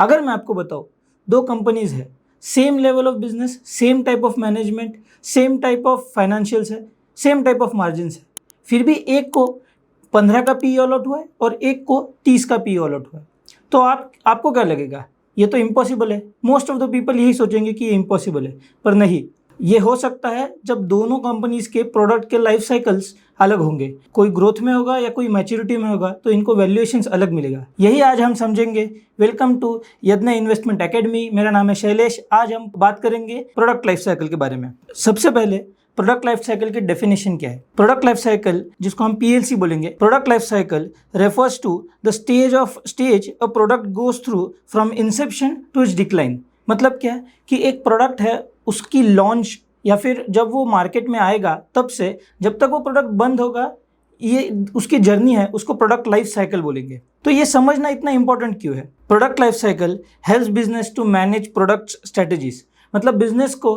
अगर मैं आपको बताऊँ, दो कंपनीज है, same level of business, same type of management, same type of financials है, सेम टाइप ऑफ मार्जिन्स है, फिर भी एक को 15 का पी अलॉट हुआ है और एक को 30 का पी अलॉट हुआ है, तो आपको क्या लगेगा? ये तो इम्पॉसिबल है। मोस्ट ऑफ द पीपल यही सोचेंगे कि ये इम्पॉसिबल है, पर नहीं, ये हो सकता है जब दोनों कंपनीज के प्रोडक्ट के लाइफ साइकिल्स अलग होंगे, कोई ग्रोथ में होगा या कोई मैच्योरिटी में होगा, तो इनको वैल्यूएशंस अलग मिलेगा। यही आज हम समझेंगे। Welcome to Yadnya Investment Academy. मेरा नाम है शैलेश। आज हम बात करेंगे प्रोडक्ट लाइफ साइकिल के बारे में। सबसे पहले प्रोडक्ट लाइफ साइकिल की डेफिनेशन क्या है? प्रोडक्ट लाइफ साइकिल, जिसको हम पीएलसी बोलेंगे, product life cycle refers to the stage a product goes through from inception to its decline. मतलब क्या है कि एक प्रोडक्ट है, उसकी लॉन्च या फिर जब वो मार्केट में आएगा तब से जब तक वो प्रोडक्ट बंद होगा, ये उसकी जर्नी है, उसको प्रोडक्ट लाइफ साइकिल बोलेंगे। तो ये समझना इतना इंपॉर्टेंट क्यों है? Product life cycle helps business to manage product strategies. मतलब बिजनेस को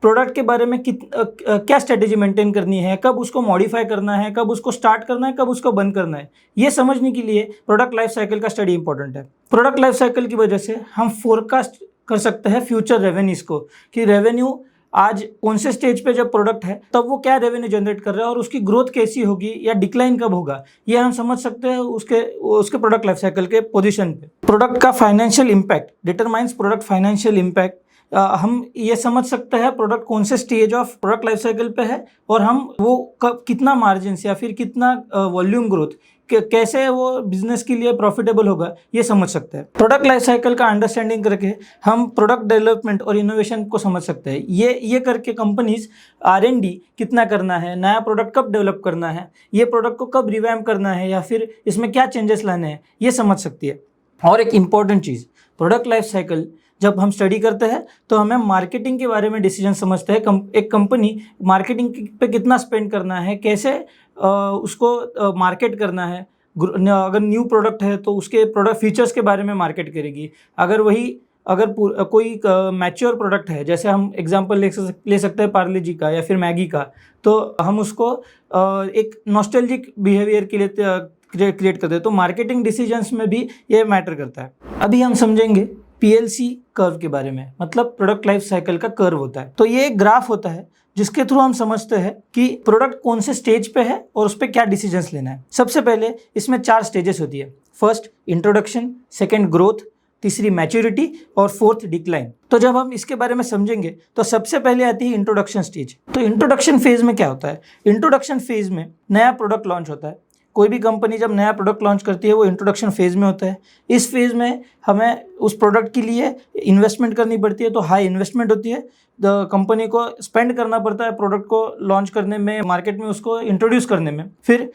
प्रोडक्ट के बारे में क्या स्ट्रेटेजी मेंटेन करनी है, कब उसको मॉडिफाई करना है, कब उसको स्टार्ट करना है, कब उसको बंद करना है, ये समझने के लिए प्रोडक्ट लाइफ साइकिल का स्टडी इंपॉर्टेंट है। प्रोडक्ट लाइफ साइकिल की वजह से हम फोरकास्ट कर सकते हैं फ्यूचर रेवेन्यूज को, कि रेवेन्यू आज कौन से स्टेज पे जब प्रोडक्ट है तब वो क्या रेवेन्यू जनरेट कर रहा है और उसकी ग्रोथ कैसी होगी या डिक्लाइन कब होगा, ये हम समझ सकते हैं उसके प्रोडक्ट लाइफ साइकिल के पोजीशन पे। प्रोडक्ट का financial impact determines product financial impact. हम ये समझ सकते हैं प्रोडक्ट कौन से stage of product life cycle पे है और हम वो कितना मार्जिन या फिर कितना वॉल्यूम ग्रोथ, कैसे वो बिजनेस के लिए प्रॉफिटेबल होगा, ये समझ सकते हैं। प्रोडक्ट लाइफ साइकिल का अंडरस्टैंडिंग करके हम प्रोडक्ट डेवलपमेंट और इनोवेशन को समझ सकते हैं। ये करके कंपनीज R&D कितना करना है, नया प्रोडक्ट कब डेवलप करना है, ये प्रोडक्ट को कब रिवैम्प करना है या फिर इसमें क्या चेंजेस लाने हैं, ये समझ सकती है। और एक इम्पॉर्टेंट चीज़, प्रोडक्ट लाइफ साइकिल जब हम स्टडी करते हैं तो हमें मार्केटिंग के बारे में डिसीजन समझते हैं। एक कंपनी मार्केटिंग पे कितना स्पेंड करना है, कैसे उसको मार्केट करना है। अगर न्यू प्रोडक्ट है तो उसके प्रोडक्ट फीचर्स के बारे में मार्केट करेगी। अगर कोई मैच्योर प्रोडक्ट है, जैसे हम एग्जांपल ले सकते हैं पार्ले जी का या फिर मैगी का, तो हम उसको एक नॉस्टैल्जिक बिहेवियर के लिए क्रिएट करते हैं। तो मार्केटिंग डिसीजंस में भी ये मैटर करता है। अभी हम समझेंगे पीएलसी कर्व के बारे में। मतलब प्रोडक्ट लाइफ साइकिल का कर्व होता है। तो ये एक ग्राफ होता है जिसके थ्रू हम समझते हैं कि प्रोडक्ट कौन से स्टेज पे है और उस पर क्या डिसीजंस लेना है। सबसे पहले इसमें 4 स्टेजेस होती है। फर्स्ट इंट्रोडक्शन, सेकंड ग्रोथ, तीसरी मैच्योरिटी और फोर्थ डिक्लाइन। तो जब हम इसके बारे में समझेंगे तो सबसे पहले आती है इंट्रोडक्शन स्टेज। तो इंट्रोडक्शन फेज में क्या होता है? इंट्रोडक्शन फेज में नया प्रोडक्ट लॉन्च होता है। कोई भी कंपनी जब नया प्रोडक्ट लॉन्च करती है वो इंट्रोडक्शन फेज में होता है। इस फेज में हमें उस प्रोडक्ट के लिए इन्वेस्टमेंट करनी पड़ती है, तो हाई इन्वेस्टमेंट होती है। कंपनी को स्पेंड करना पड़ता है प्रोडक्ट को लॉन्च करने में, मार्केट में उसको इंट्रोड्यूस करने में। फिर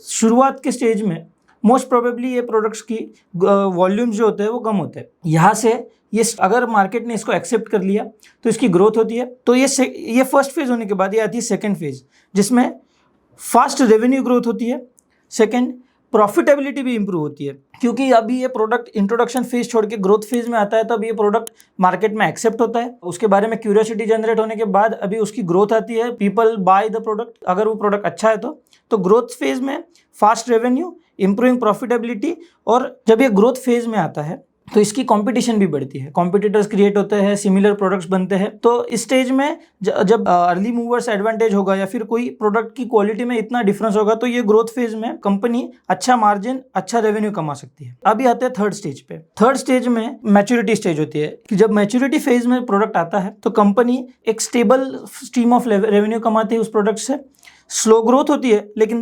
शुरुआत के स्टेज में मोस्ट प्रोबेबली ये प्रोडक्ट्स की वॉल्यूम्स जो होते हैं वो कम होते हैं। यहाँ से ये अगर मार्केट ने इसको एक्सेप्ट कर लिया तो इसकी ग्रोथ होती है। तो ये फर्स्ट फेज होने के बाद ये आती है सेकेंड फेज, जिसमें फास्ट रेवेन्यू ग्रोथ होती है। सेकेंड, प्रॉफिटेबिलिटी भी इंप्रूव होती है, क्योंकि अभी ये प्रोडक्ट इंट्रोडक्शन फेज छोड़ के ग्रोथ फेज में आता है, तब ये प्रोडक्ट मार्केट में एक्सेप्ट होता है। उसके बारे में क्यूरियोसिटी जनरेट होने के बाद अभी उसकी ग्रोथ आती है, पीपल बाय द प्रोडक्ट। अगर वो प्रोडक्ट अच्छा है तो ग्रोथ फेज में फास्ट रेवेन्यू, इंप्रूविंग प्रॉफिटेबिलिटी। और जब ये ग्रोथ फेज में आता है तो इसकी कंपटीशन भी बढ़ती है, कॉम्पिटिटर्स क्रिएट होते हैं, सिमिलर प्रोडक्ट्स बनते हैं। तो इस स्टेज में जब अर्ली मूवर्स एडवांटेज होगा या फिर कोई प्रोडक्ट की क्वालिटी में इतना डिफरेंस होगा, तो ये ग्रोथ फेज में कंपनी अच्छा मार्जिन, अच्छा रेवेन्यू कमा सकती है। अभी आते हैं थर्ड स्टेज पे। थर्ड स्टेज में मैच्योरिटी स्टेज होती है कि जब मैच्योरिटी फेज में प्रोडक्ट आता है तो कंपनी एक स्टेबल स्ट्रीम ऑफ रेवेन्यू कमाती है उस प्रोडक्ट से। स्लो ग्रोथ होती है, लेकिन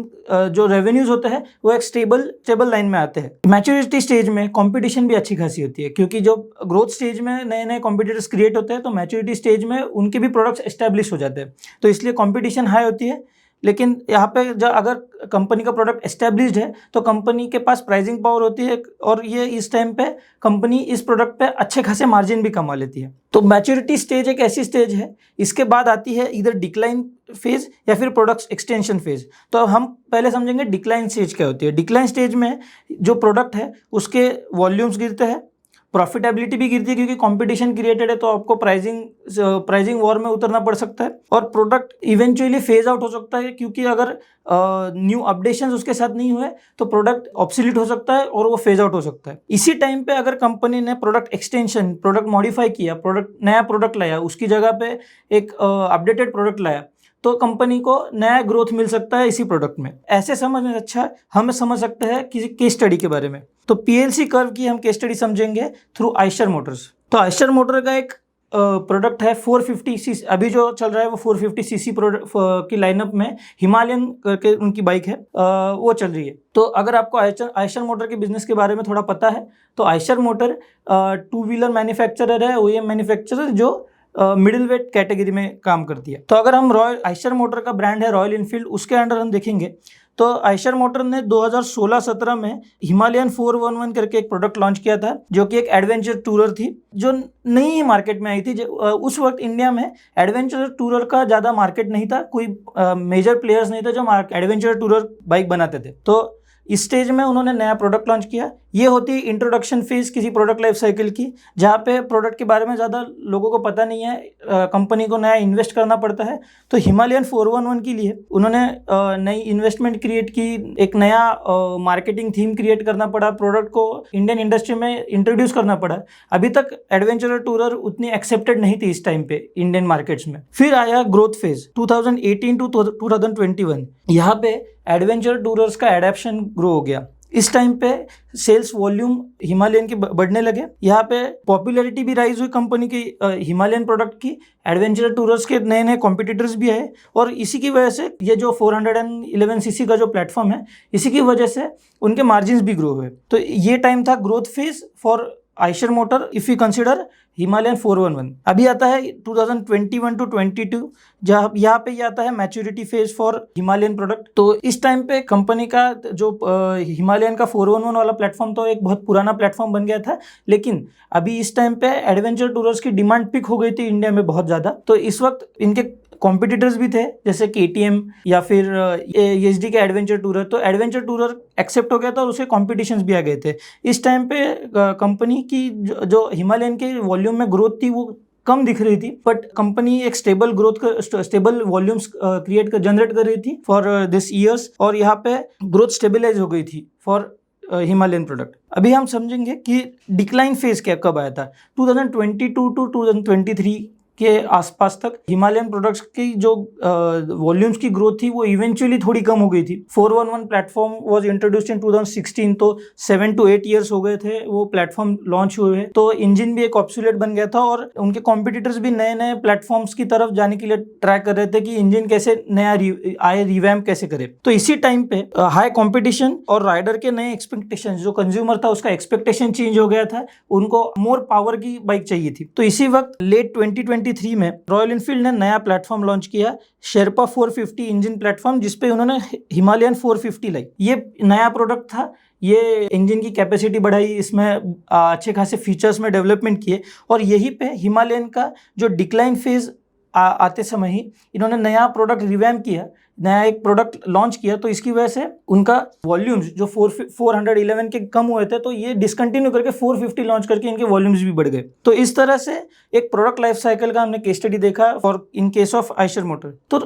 जो रेवेन्यूज होते हैं वो एक स्टेबल लाइन में आते हैं। मैच्योरिटी स्टेज में कंपटीशन भी अच्छी खासी होती है, क्योंकि जो ग्रोथ स्टेज में नए नए कॉम्पिटिटर्स क्रिएट होते हैं तो मैच्योरिटी स्टेज में उनके भी प्रोडक्ट्स एस्टेब्लिश हो जाते हैं, तो इसलिए कंपटीशन हाई होती है। लेकिन यहाँ पे जब अगर कंपनी का प्रोडक्ट एस्टेब्लिश्ड है तो कंपनी के पास प्राइसिंग पावर होती है और ये इस टाइम पे कंपनी इस प्रोडक्ट पे अच्छे खासे मार्जिन भी कमा लेती है। तो मैच्योरिटी स्टेज एक ऐसी स्टेज है। इसके बाद आती है इधर डिक्लाइन फेज या फिर प्रोडक्ट एक्सटेंशन फेज। तो हम पहले समझेंगे डिक्लाइन स्टेज क्या होती है। डिक्लाइन स्टेज में जो प्रोडक्ट है उसके वॉल्यूम्स गिरते हैं, प्रॉफिटेबिलिटी भी गिरती है क्योंकि कंपटीशन क्रिएटेड है, तो आपको प्राइसिंग वॉर में उतरना पड़ सकता है और प्रोडक्ट इवेंचुअली फेज आउट हो सकता है क्योंकि अगर न्यू अपडेशंस उसके साथ नहीं हुए तो प्रोडक्ट ऑब्सोलीट हो सकता है और वो फेज आउट हो सकता है। इसी टाइम पे अगर कंपनी ने प्रोडक्ट एक्सटेंशन, प्रोडक्ट मॉडिफाई किया, नया प्रोडक्ट लाया, उसकी जगह पे एक अपडेटेड प्रोडक्ट लाया, तो कंपनी को नया ग्रोथ मिल सकता है इसी प्रोडक्ट में। ऐसे समझने से अच्छा हम समझ सकते हैं किसी केस स्टडी के बारे में। तो PLC कर्व की हम केस स्टडी समझेंगे थ्रू आइशर मोटर्स। तो आइशर मोटर का एक प्रोडक्ट है 450 सीसी, अभी जो चल रहा है वो 450 सीसी प्रोडक्ट की लाइनअप में हिमालयन करके उनकी बाइक है, वो चल रही है। तो अगर आपको आइशर मोटर के बिजनेस के बारे में थोड़ा पता है तो आइशर मोटर 2 व्हीलर मैन्युफैक्चरर है, OEM मैन्युफैक्चरर, जो मिडिल वेट कैटेगरी में काम करती है। तो अगर हम आइशर मोटर का ब्रांड है रॉयल इनफील्ड, उसके अंडर हम देखेंगे तो आइशर मोटर ने 2016-17 में हिमालयन 411 करके एक प्रोडक्ट लॉन्च किया था, जो कि एक एडवेंचर टूरर थी जो नई मार्केट में आई थी। उस वक्त इंडिया में एडवेंचर टूरर का ज़्यादा मार्केट नहीं था, कोई मेजर प्लेयर्स नहीं थे जो एडवेंचर टूरर बाइक बनाते थे। तो इस स्टेज में उन्होंने नया प्रोडक्ट लॉन्च किया। ये होती है इंट्रोडक्शन फेज किसी प्रोडक्ट लाइफ साइकिल की, जहाँ पे प्रोडक्ट के बारे में ज़्यादा लोगों को पता नहीं है, कंपनी को नया इन्वेस्ट करना पड़ता है। तो हिमालयन 411 के लिए उन्होंने नई इन्वेस्टमेंट क्रिएट की, एक नया मार्केटिंग थीम क्रिएट करना पड़ा, प्रोडक्ट को इंडियन इंडस्ट्री में इंट्रोड्यूस करना पड़ा। अभी तक एडवेंचरर टूरर उतनी एक्सेप्टेड नहीं थी इस टाइम पे इंडियन मार्केट्स में। फिर आया ग्रोथ फेज 2018 टू 2021। यहाँ पे एडवेंचर टूरर्स का एडेप्शन ग्रो हो गया। इस टाइम पे सेल्स वॉल्यूम हिमालयन के बढ़ने लगे। यहाँ पे पॉपुलैरिटी भी राइज हुई कंपनी की, हिमालयन प्रोडक्ट की। एडवेंचर टूरर्स के नए नए कॉम्पिटिटर्स भी आए और इसी की वजह से ये जो 411 सीसी का जो प्लेटफॉर्म है, इसी की वजह से उनके मार्जिन्स भी ग्रो हुए। तो ये टाइम था growth phase for Eicher motor if you consider Himalayan 411। अभी आता है 2021 टू 22, जहाँ यहाँ पे ये आता है maturity phase for Himalayan product. तो इस टाइम पे कंपनी का जो हिमालयन का 411 वाला प्लेटफॉर्म तो एक बहुत पुराना प्लेटफॉर्म बन गया था, लेकिन अभी इस टाइम पे एडवेंचर टूरर्स की डिमांड पिक हो गई थी इंडिया में बहुत ज़्यादा। तो इस वक्त इनके कॉम्पिटिटर्स भी थे जैसे KTM या फिर HD के एडवेंचर टूरर। तो एडवेंचर टूरर एक्सेप्ट हो गया था और उसके कॉम्पिटिशन्स भी आ गए थे। इस टाइम पे कंपनी की जो हिमालयन के वॉल्यूम में ग्रोथ थी वो कम दिख रही थी, बट कंपनी एक स्टेबल वॉल्यूम्स जनरेट कर रही थी फॉर दिस ईयर्स, और यहाँ पे ग्रोथ स्टेबलाइज हो गई थी फॉर हिमालयन प्रोडक्ट। अभी हम समझेंगे कि डिक्लाइन फेज क्या कब आया था। 2022 टू 2023 के आसपास तक हिमालयन प्रोडक्ट्स की जो वॉल्यूम्स की ग्रोथ थी वो इवेंचुअली थोड़ी कम हो गई थी। 411 प्लेटफॉर्म वाज इंट्रोड्यूस्ड इन 2016, तो 7 to 8 ईयर्स हो गए थे वो प्लेटफॉर्म लॉन्च हुए हैं। तो इंजन भी एक ऑब्सोलेट बन गया था और उनके कॉम्पिटिटर्स भी नए नए प्लेटफॉर्म्स की तरफ जाने के लिए ट्राई कर रहे थे कि इंजन कैसे नया रिवैम्प कैसे करे। तो इसी टाइम पे हाई कॉम्पिटिशन और राइडर के नए एक्सपेक्टेशन, जो कंज्यूमर था उसका एक्सपेक्टेशन चेंज हो गया था, उनको मोर पावर की बाइक चाहिए थी। तो इसी वक्त लेट 2023 में रॉयल इनफील्ड ने नया प्लेटफॉर्म लॉन्च किया, शेरपा 450 इंजन प्लेटफॉर्म, जिसपे उन्होंने हिमालयन 450 लाई। ये नया प्रोडक्ट था, ये इंजन की कैपेसिटी बढ़ाई, इसमें अच्छे खासे फीचर्स में डेवलपमेंट किए, और यहीं पे हिमालयन का जो डिक्लाइन फेज आते समय ही इन्होंने नया प्रोडक्ट रिवैम्प किया, नया एक प्रोडक्ट लॉन्च किया। तो इसकी वजह से उनका वॉल्यूम्स जो 411 के कम हुए थे, तो ये डिसकंटिन्यू करके 450 लॉन्च करके इनके वॉल्यूम्स भी बढ़ गए। तो इस तरह से एक प्रोडक्ट लाइफ साइकिल का हमने केस स्टडी देखा for in case of Eicher motor. तो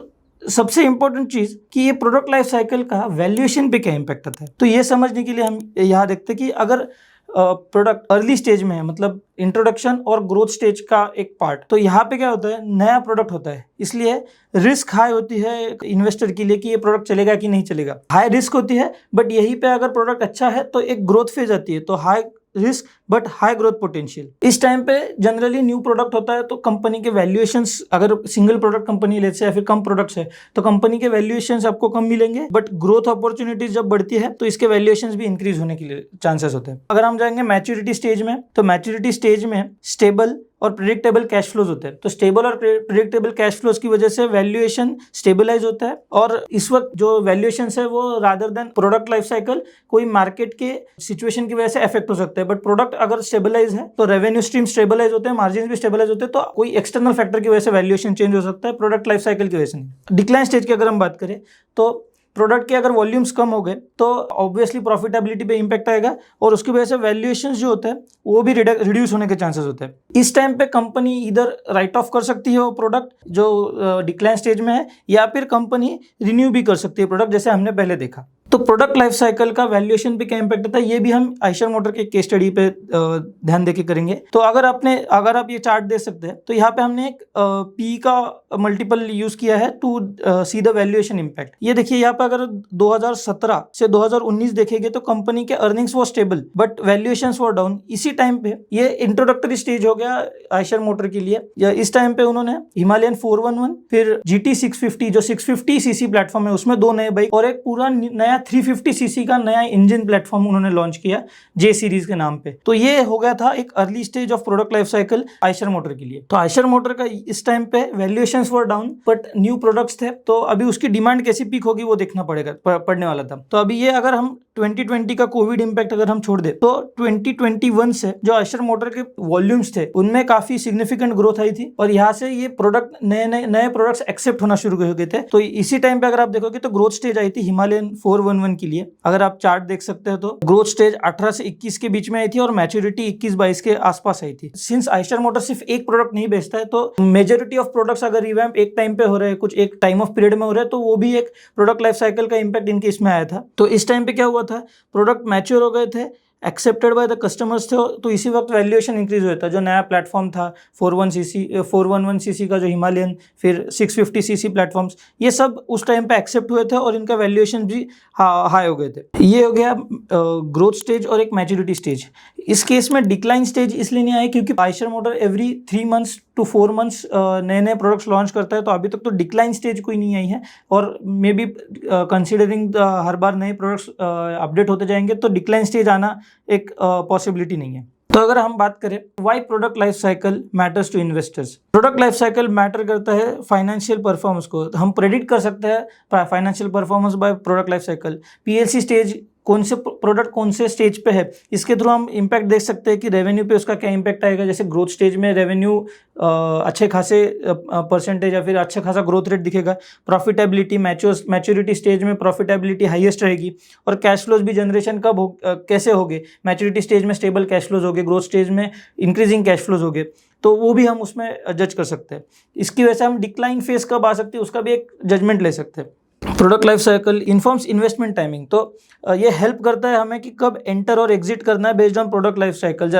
सबसे इंपॉर्टेंट चीज कि ये प्रोडक्ट लाइफ साइकिल का वैल्यूएशन पे क्या इंपैक्ट आता है, तो ये समझने के लिए हम यहाँ देखते हैं कि अगर प्रोडक्ट अर्ली स्टेज में है, मतलब इंट्रोडक्शन और ग्रोथ स्टेज का एक पार्ट, तो यहाँ पे क्या होता है, नया प्रोडक्ट होता है, इसलिए रिस्क हाई होती है इन्वेस्टर के लिए कि ये प्रोडक्ट चलेगा कि नहीं चलेगा। हाई रिस्क होती है, बट यहीं पे अगर प्रोडक्ट अच्छा है तो एक ग्रोथ फेज आती है, तो high risk but high growth potential. इस टाइम पे जनरली न्यू प्रोडक्ट होता है तो कंपनी के वैल्यूएशंस, अगर सिंगल प्रोडक्ट कंपनी लेते हैं या फिर कम प्रोडक्ट्स है तो कंपनी के वैल्यूएशंस आपको कम मिलेंगे, बट ग्रोथ अपॉर्चुनिटीज जब बढ़ती है तो इसके वैल्यूएशंस भी इंक्रीज होने के लिए चांसेस होते हैं। अगर हम जाएंगे मैच्योरिटी स्टेज में, तो मैच्योरिटी स्टेज में स्टेबल और प्रेडिक्टेबल कैश फ्लोज होते हैं। तो स्टेबल और प्रेडिक्टेबल कैश फ्लोज की वजह से वैल्यूएशन स्टेबलाइज होता है, और इस वक्त जो वैल्यूएशन है वो rather than product life cycle कोई मार्केट के सिचुएशन की वजह से अफेक्ट हो सकता है, बट प्रोडक्ट अगर स्टेबलाइज है तो रेवेन्यू स्ट्रीम स्टेबलाइज होते हैं, मार्जिन भी स्टेबलाइज होते हैं, तो कोई एक्सटर्नल फैक्टर की वजह से वैल्यूएशन चेंज हो सकता है, प्रोडक्ट लाइफ साइकिल की वजह से नहीं। डिक्लाइन स्टेज की अगर हम बात करें तो प्रोडक्ट के अगर वॉल्यूम्स कम हो गए तो ऑब्वियसली प्रॉफिटेबिलिटी पे इम्पैक्ट आएगा और उसकी वजह से वैल्यूएशंस जो होते हैं वो भी रिड्यूस होने के चांसेस होते हैं। इस टाइम पे कंपनी इधर राइट ऑफ कर सकती है वो प्रोडक्ट जो डिक्लाइन स्टेज में है, या फिर कंपनी रिन्यू भी कर सकती है प्रोडक्ट, जैसे हमने पहले देखा। तो प्रोडक्ट लाइफ साइकिल का वैल्यूएशन पे क्या इम्पैक्ट होता है ये भी हम आइशर मोटर के केस स्टडी पे ध्यान देके करेंगे। तो अगर आप ये चार्ट देख सकते हैं तो यहाँ पे हमने एक पी का मल्टीपल यूज किया है to see the valuation impact. ये देखिए यहाँ पे अगर 2017 से 2019 देखेंगे तो कंपनी के अर्निंग्स वो स्टेबल बट वैल्यूएशंस वो डाउन। इसी टाइम पे ये इंट्रोडक्टरी स्टेज हो गया आइशर मोटर के लिए। इस टाइम पे उन्होंने हिमालयन 411 फिर GT 650 जो 650 सीसी प्लेटफॉर्म है उसमें 2 नए बाइक और एक पूरा नया 350 सीसी का नया इंजन प्लेटफॉर्म उन्होंने लॉन्च किया J सीरीज के नाम पे। तो ये हो गया था एक early stage of product life cycle Eicher motor के लिए। तो आइशर मोटर का इस टाइम पे valuations were down but new products थे, तो अभी उसकी डिमांड कैसी पीक होगी वो देखना पड़ने वाला था। तो अभी ये अगर हम 2020 का कोविड इंपैक्ट अगर हम छोड़ दे तो 2021 से जो आइशर मोटर के वॉल्यूम्स थे उनमें काफी सिग्निफिकेंट ग्रोथ आई थी और यहाँ से ये प्रोडक्ट नए प्रोडक्ट्स एक्सेप्ट होना शुरू हो गए थे। तो इसी टाइम पे अगर आप देखोगे तो ग्रोथ स्टेज आई थी हिमालयन 411 के लिए। अगर आप चार्ट देख सकते हो तो ग्रोथ स्टेज 18 से 21 के बीच में आई थी और मैच्योरिटी 21-22 के आसपास आई थी। सिंस आइशर मोटर सिर्फ एक प्रोडक्ट नहीं बेचता है तो मेजोरिटी ऑफ प्रोडक्ट्स अगर रिवैम्प एक टाइम पे हो रहे हैं, कुछ एक टाइम ऑफ पीरियड में हो रहे हैं, तो वो भी एक प्रोडक्ट लाइफ साइकिल का इंपैक्ट इनके इसमें आया था। तो इस टाइम पे क्या हुआ था, प्रोडक्ट मैच्योर हो गए थे, एक्सेप्टेड बाय द कस्टमर्स थे, तो इसी वक्त वैल्यूएशन इंक्रीज हुआ था। जो नया प्लेटफॉर्म था 411 सीसी का जो हिमालयन, फिर 650 सीसी प्लेटफॉर्म्स, ये सब उस टाइम पे एक्सेप्ट हुए थे और इनका वैल्यूएशन भी हाई हो गए थे। ये हो गया ग्रोथ स्टेज और एक मैच्योरिटी स्टेज। इस केस में डिक्लाइन स्टेज इसलिए नहीं आया क्योंकि Eicher motor every 3 months to 4 months नए प्रोडक्ट्स लॉन्च करता है, तो अभी तक तो डिक्लाइन स्टेज कोई नहीं आई है और मे बी कंसिडरिंग हर बार नए प्रोडक्ट्स अपडेट होते जाएंगे तो डिक्लाइन स्टेज आना एक पॉसिबिलिटी नहीं है। तो अगर हम बात करें why product life cycle matters to investors, product life cycle matter करता है फाइनेंशियल परफॉर्मेंस को। हम प्रेडिक्ट कर सकते हैं financial performance by product life cycle. PLC stage कौन से प्रोडक्ट कौन से स्टेज पे है, इसके थ्रू हम इम्पैक्ट देख सकते हैं कि रेवेन्यू पे उसका क्या इम्पैक्ट आएगा। जैसे ग्रोथ स्टेज में रेवेन्यू अच्छे खासे परसेंटेज या फिर अच्छा खासा ग्रोथ रेट दिखेगा। प्रॉफिटेबिलिटी मैच्योरिटी स्टेज में प्रॉफिटेबिलिटी हाईएस्ट रहेगी और कैश फ्लोज भी जनरेशन कैसे होगे, मैच्योरिटी स्टेज में स्टेबल कैश फ्लोज होगे, ग्रोथ स्टेज में इंक्रीजिंग कैश फ्लोज होगे, तो वो भी हम उसमें जज कर सकते हैं। इसकी वजह से हम डिक्लाइन फेज कब आ सकती है उसका भी एक जजमेंट ले सकते हैं। Product life cycle informs investment timing, तो ये हेल्प करता है हमें कि कब एंटर और एग्जिट करना है based on product life cycle.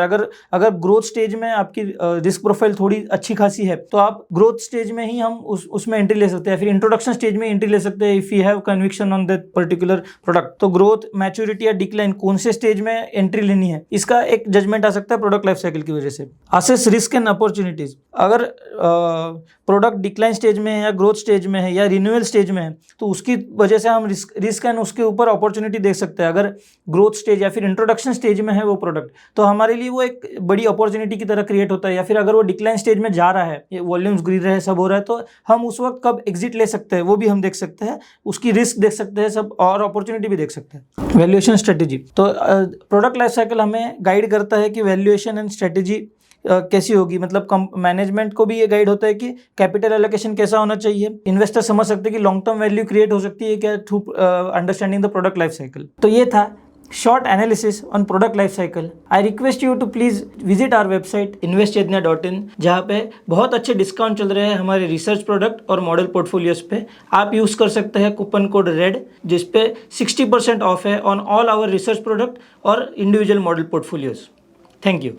अगर ग्रोथ स्टेज में आपकी रिस्क प्रोफाइल थोड़ी अच्छी खासी है तो आप ग्रोथ स्टेज में ही हम उसमें एंट्री ले सकते हैं, फिर इंट्रोडक्शन स्टेज में एंट्री ले सकते हैं if you have conviction on that particular product. तो ग्रोथ, मैच्योरिटी या डिक्लाइन कौन से स्टेज में एंट्री लेनी है, इसका एक जजमेंट आ सकता है प्रोडक्ट लाइफ साइकिल की वजह से। असेस रिस्क एंड अपॉर्चुनिटीज, अगर प्रोडक्ट डिक्लाइन स्टेज में है या ग्रोथ स्टेज में है या रिन्यूअल स्टेज में है तो उसकी वजह से हम रिस्क एंड उसके ऊपर अपॉर्चुनिटी देख सकते हैं। अगर ग्रोथ स्टेज या फिर इंट्रोडक्शन स्टेज में है वो प्रोडक्ट तो हमारे लिए वो एक बड़ी अपॉर्चुनिटी की तरह क्रिएट होता है। या फिर अगर वो डिक्लाइन स्टेज में जा रहा है, ये वॉल्यूम्स गिर रहे हैं, सब हो रहा है, तो हम उस वक्त कब एग्जिट ले सकते हैं वो भी हम देख सकते हैं, उसकी रिस्क देख सकते हैं सब और अपॉर्चुनिटी भी देख सकते हैं। वैल्यूएशन स्ट्रेटेजी, तो प्रोडक्ट लाइफ साइकिल हमें गाइड करता है कि वैल्यूएशन एंड स्ट्रेटेजी कैसी होगी। मतलब मैनेजमेंट को भी ये गाइड होता है कि कैपिटल एलोकेशन कैसा होना चाहिए। इन्वेस्टर समझ सकते हैं कि लॉन्ग टर्म वैल्यू क्रिएट हो सकती है क्या through understanding the product life cycle. तो ये था short analysis on product life cycle. I request you to please visit our website investchednya.in जहाँ पे बहुत अच्छे डिस्काउंट चल रहे हैं हमारे रिसर्च प्रोडक्ट और मॉडल पोर्टफोलियोज पे। आप यूज़ कर सकते हैं कूपन कोड रेड जिसपे 60% ऑफ है on all our research product और individual model portfolios. Thank you.